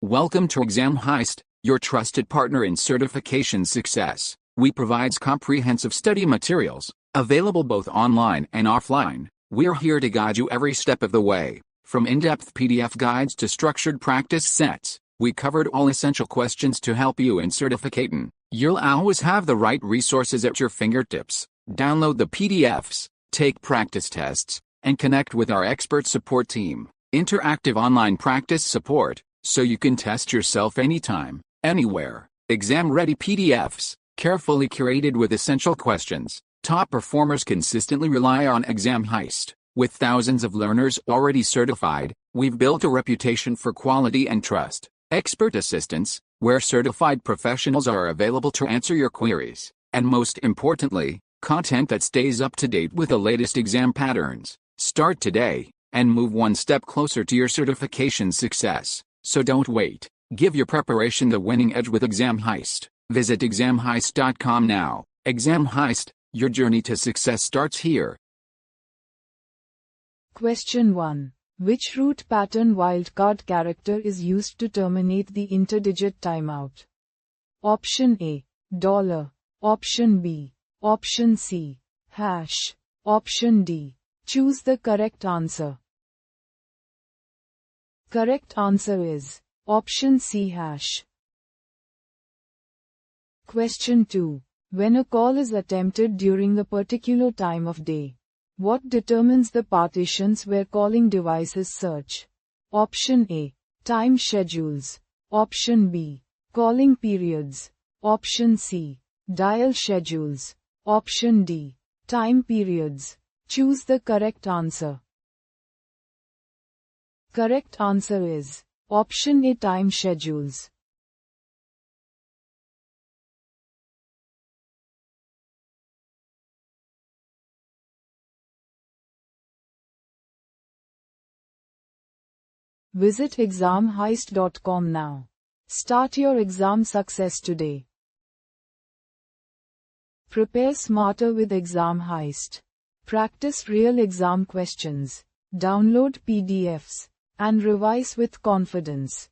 Welcome to Exam Heist, your trusted partner in certification success. We provide comprehensive study materials, available both online and offline. We're here to guide you every step of the way. From in-depth PDF guides to structured practice sets, we covered all essential questions to help you in certificating. You'll always have the right resources at your fingertips. Download the PDFs, take practice tests, and connect with our expert support team. Interactive online practice support, so you can test yourself anytime, anywhere. Exam-ready PDFs, carefully curated with essential questions. Top performers consistently rely on Exam Heist. With thousands of learners already certified, we've built a reputation for quality and trust. Expert assistance, where certified professionals are available to answer your queries. And most importantly, content that stays up to date with the latest exam patterns. Start today, and move one step closer to your certification success. So don't wait. Give your preparation the winning edge with Exam Heist. Visit examheist.com now. Exam Heist, your journey to success starts here. Question 1. Which root pattern wildcard character is used to terminate the interdigit timeout? Option A. $. Option B. Option C. Hash. Option D. Choose the correct answer. Correct answer is option C, hash. Question 2. When a call is attempted during a particular time of day, what determines the partitions where calling devices search? Option A. Time schedules. Option B. Calling periods. Option C. Dial schedules. Option D. Time periods. Choose the correct answer. Correct answer is option A, time schedules. Visit examheist.com now. Start your exam success today. Prepare smarter with Exam Heist. Practice real exam questions. Download PDFs and revise with confidence.